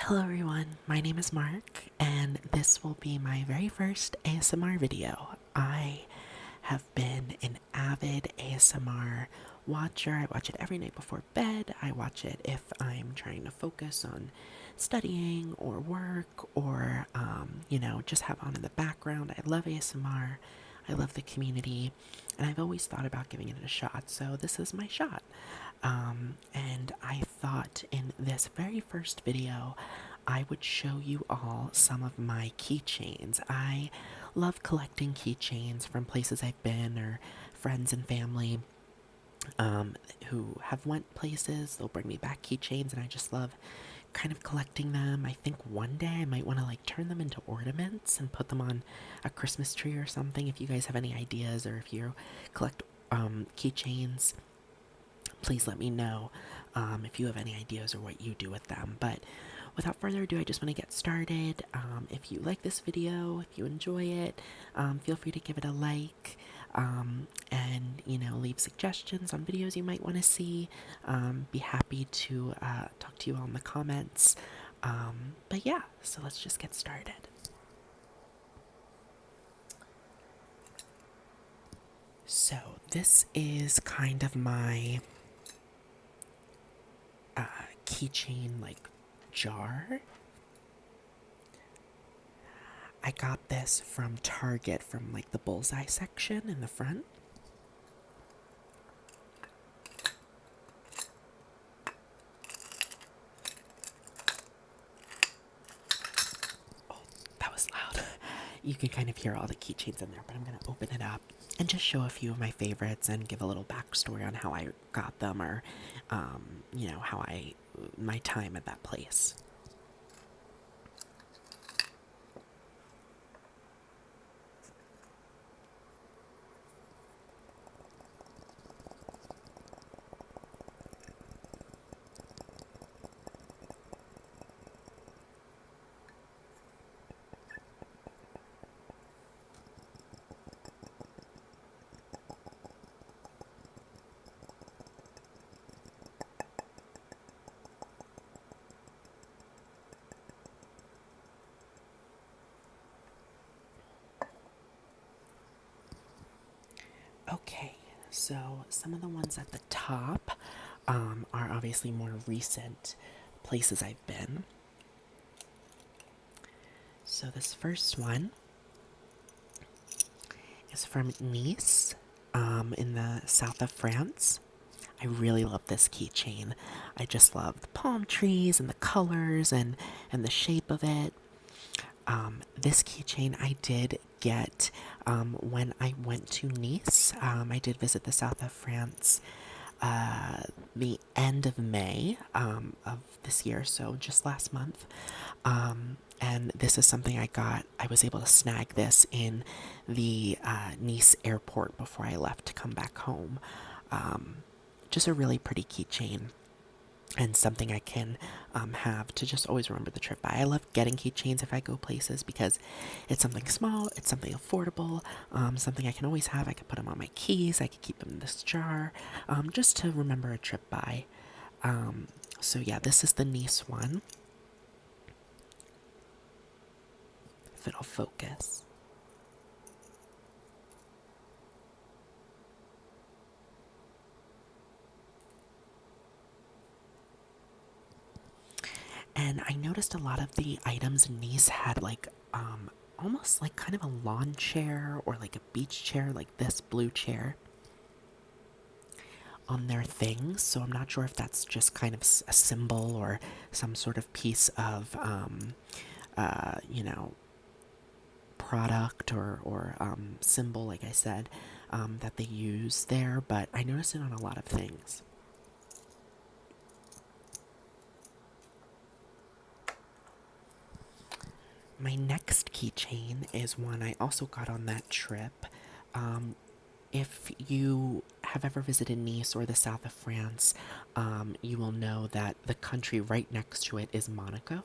Hello everyone, my name is Mark, and this will be my very first ASMR video. I have been an avid ASMR watcher. I watch it every night before bed. I watch it if I'm trying to focus on studying or work or, just have on in the background. I love ASMR. I love the community, and I've always thought about giving it a shot, so this is my shot. And I thought in this very first video, I would show you all some of my keychains. I love collecting keychains from places I've been or friends and family who have went places. They'll bring me back keychains, and I just love kind of collecting them. I think one day I might want to like turn them into ornaments and put them on a Christmas tree or something. If you guys have any ideas or if you collect keychains, please let me know if you have any ideas or what you do with them. But without further ado, I just want to get started. If you like this video, if you enjoy it, feel free to give it a like, and leave suggestions on videos you might want to see. Be happy to talk to you all in the comments. But yeah, so let's just get started. So this is kind of my keychain like jar. I got this from Target from like the bullseye section in the front. Oh, that was loud. You can kind of hear all the keychains in there, but I'm gonna open it up and just show a few of my favorites and give a little backstory on how I got them or, how my time at that place. Okay, so some of the ones at the top are obviously more recent places I've been. So this first one is from Nice, in the south of France. I really love this keychain. I just love the palm trees and the colors and the shape of it. This keychain I did get when I went to Nice. I did visit the south of France the end of May of this year, so just last month. And this is something I got. I was able to snag this in the Nice airport before I left to come back home. Just a really pretty keychain and something I can have to just always remember the trip by. I love getting keychains if I go places because it's something small, it's something affordable, something I can always have. I can put them on my keys, I can keep them in this jar, just to remember a trip by. So yeah, this is the Nice one. If it'll focus. And I noticed a lot of the items in Nice had like almost like kind of a lawn chair or like a beach chair, like this blue chair on their things. So I'm not sure if that's just kind of a symbol or some sort of piece of uh, you know product or symbol, like I said, that they use there. But I noticed it on a lot of things. My next keychain is one I also got on that trip. If you have ever visited Nice or the south of France, you will know that the country right next to it is Monaco.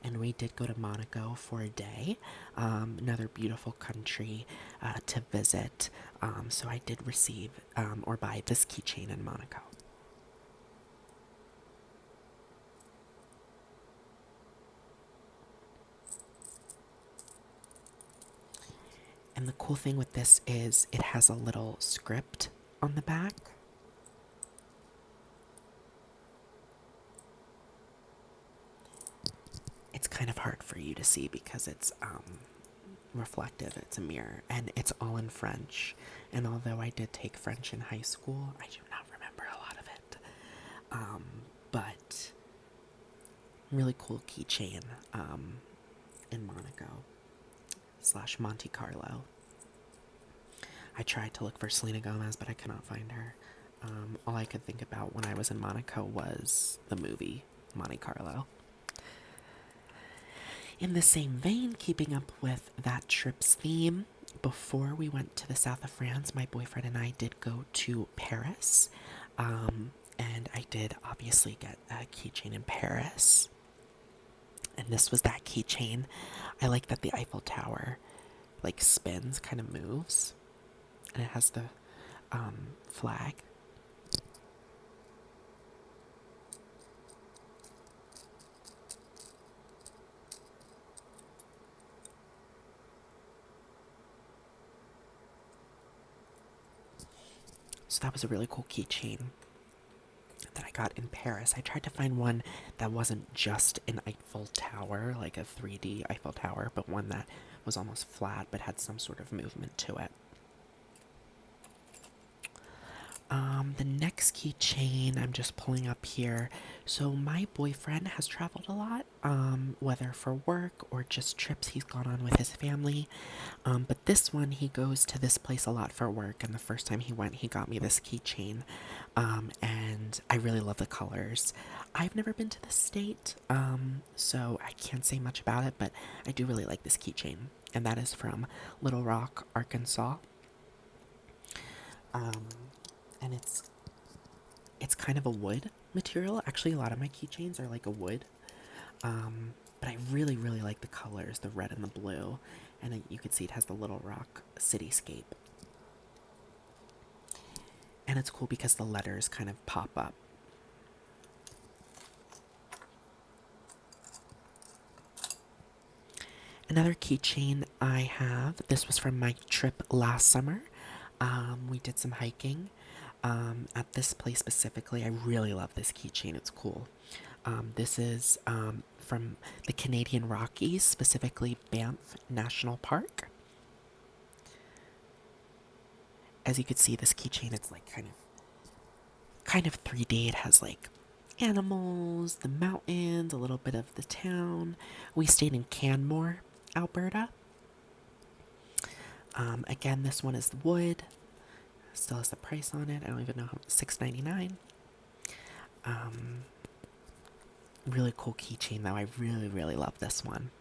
And we did go to Monaco for a day, another beautiful country to visit. So I did receive or buy this keychain in Monaco. And the cool thing with this is it has a little script on the back. It's kind of hard for you to see because it's reflective. It's a mirror, and it's all in French. And although I did take French in high school, I do not remember a lot of it. But really cool keychain in Monaco / Monte Carlo. I tried to look for Selena Gomez, but I could not find her. All I could think about when I was in Monaco was the movie Monte Carlo. In the same vein, keeping up with that trip's theme, before we went to the south of France, my boyfriend and I did go to Paris. And I did obviously get a keychain in Paris. And this was that keychain. I like that the Eiffel Tower like spins, kind of moves. And it has the flag. So that was a really cool keychain that I got in Paris. I tried to find one that wasn't just an Eiffel Tower, like a 3D Eiffel Tower, but one that was almost flat but had some sort of movement to it. The next keychain I'm just pulling up here. So my boyfriend has traveled a lot, whether for work or just trips he's gone on with his family. But this one, he goes to this place a lot for work, and the first time he went, he got me this keychain. And I really love the colors. I've never been to the state, so I can't say much about it, but I do really like this keychain. And that is from Little Rock, Arkansas. And it's kind of a wood material. Actually, a lot of my keychains are like a wood. But I really, really like the colors, the red and the blue. And you can see it has the Little Rock cityscape. And it's cool because the letters kind of pop up. Another keychain I have, this was from my trip last summer. We did some hiking at this place specifically. I really love this keychain. It's cool. This is from the Canadian Rockies, specifically Banff National Park. As you can see, this keychain, it's like kind of 3D. It has like animals, the mountains, a little bit of the town. We stayed in Canmore, Alberta. Again, this one is wood. Still has the price on it. I don't even know how. $6.99. Really cool keychain though. I really, really love this one.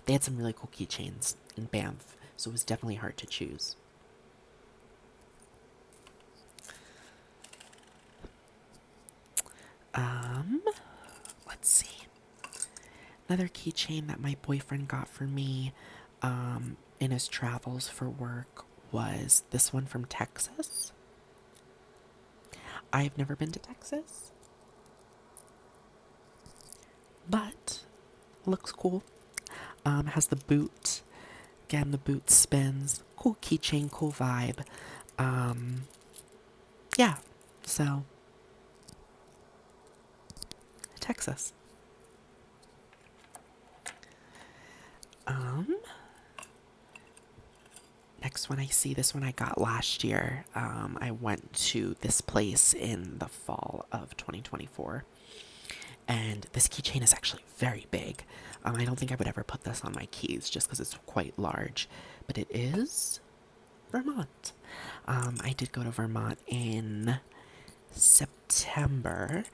They had some really cool keychains in Banff, so it was definitely hard to choose. Let's see. Another keychain that my boyfriend got for me in his travels for work was this one from Texas. I've never been to Texas, but looks cool. Has the boot. Again, the boot spins. Cool keychain, cool vibe. Yeah, so Texas. Next one I see, this one I got last year. I went to this place in the fall of 2024. And this keychain is actually very big. I don't think I would ever put this on my keys just because it's quite large. But it is Vermont. I did go to Vermont in September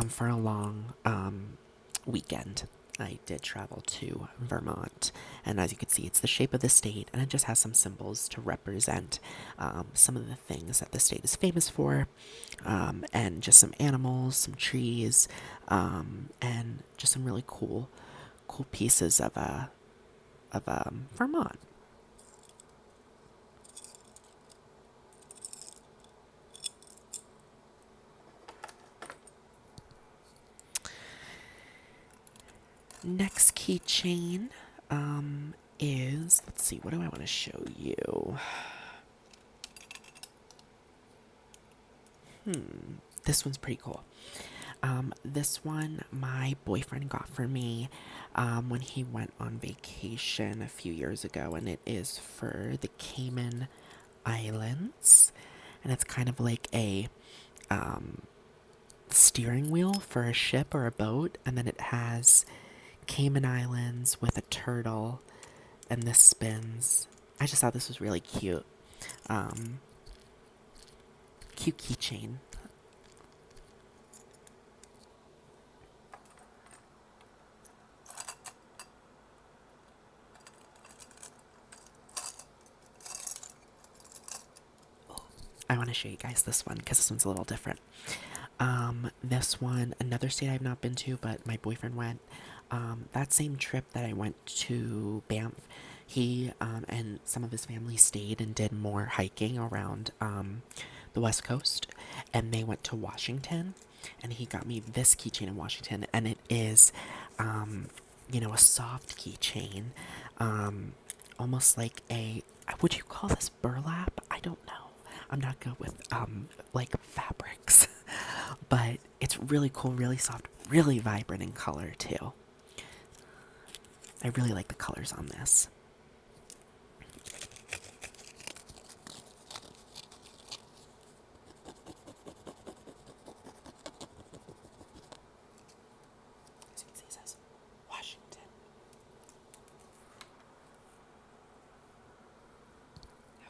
for a long weekend. I did travel to Vermont, and as you can see, it's the shape of the state, and it just has some symbols to represent some of the things that the state is famous for, and just some animals, some trees, and just some really cool pieces of Vermont. Next keychain is, let's see, what do I want to show you? This one's pretty cool. This one my boyfriend got for me when he went on vacation a few years ago, and it is for the Cayman Islands, and it's kind of like a steering wheel for a ship or a boat, and then it has Cayman Islands with a turtle, and this spins. I just thought this was really cute. Cute keychain. I want to show you guys this one because this one's a little different. This one, another state I've not been to, but my boyfriend went. That same trip that I went to Banff, he and some of his family stayed and did more hiking around the West Coast, and they went to Washington, and he got me this keychain in Washington, and it is, a soft keychain, almost like a, would you call this burlap? I don't know. I'm not good with like fabrics, but it's really cool, really soft, really vibrant in color too. I really like the colors on this. As you can see, it says Washington.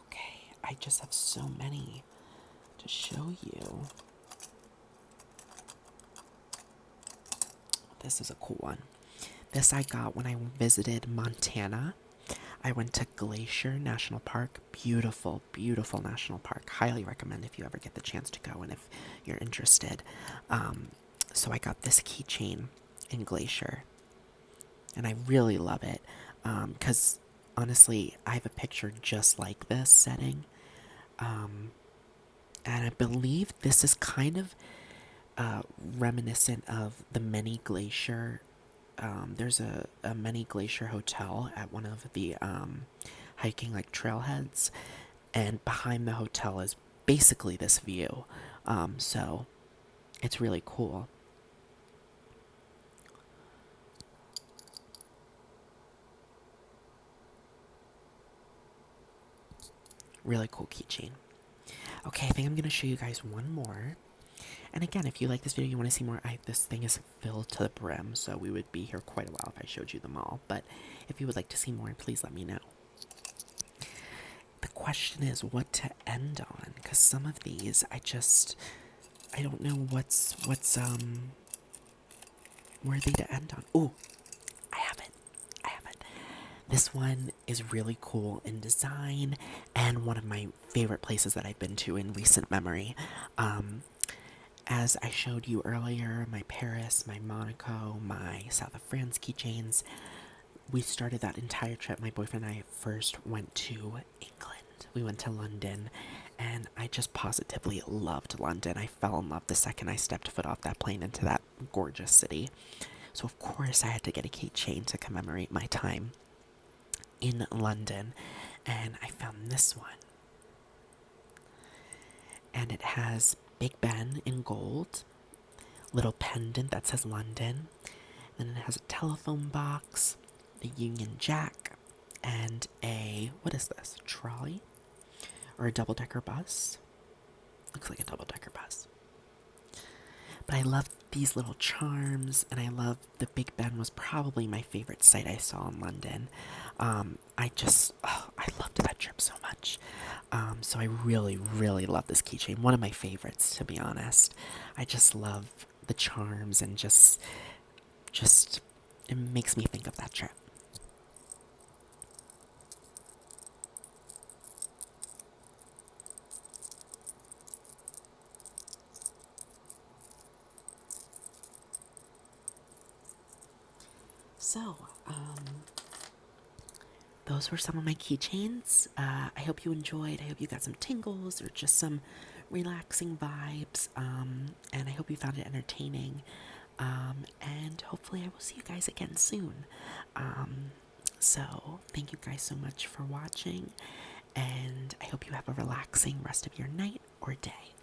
Okay, I just have so many to show you. This is a cool one. This I got when I visited Montana. I went to Glacier National Park. Beautiful, beautiful national park. Highly recommend if you ever get the chance to go and if you're interested. So I got this keychain in Glacier, and I really love it because honestly, I have a picture just like this setting. And I believe this is kind of reminiscent of the mini glacier. There's a mini glacier hotel at one of the hiking like trailheads, and behind the hotel is basically this view. So it's really cool. Really cool keychain. Okay, I think I'm gonna show you guys one more. And again, if you like this video, you want to see more, this thing is filled to the brim, so we would be here quite a while if I showed you them all. But if you would like to see more, please let me know. The question is what to end on, because some of these, I don't know what's worthy to end on. Oh, I have it. This one is really cool in design and one of my favorite places that I've been to in recent memory. As I showed you earlier, my Paris, my Monaco, my South of France keychains, we started that entire trip. My boyfriend and I first went to England. We went to London, and I just positively loved London. I fell in love the second I stepped foot off that plane into that gorgeous city. So of course I had to get a keychain to commemorate my time in London, and I found this one. And it has Big Ben in gold, little pendant that says London, and it has a telephone box, a Union Jack, and a, what is this, trolley? Or a double-decker bus? Looks like a double-decker bus. But I love these little charms, and I love the Big Ben was probably my favorite sight I saw in London. I loved that trip so much. So I really, really love this keychain. One of my favorites, to be honest. I just love the charms and just, it makes me think of that trip. So, those were some of my keychains. I hope you enjoyed. I hope you got some tingles or just some relaxing vibes. And I hope you found it entertaining. And hopefully I will see you guys again soon. So thank you guys so much for watching, and I hope you have a relaxing rest of your night or day.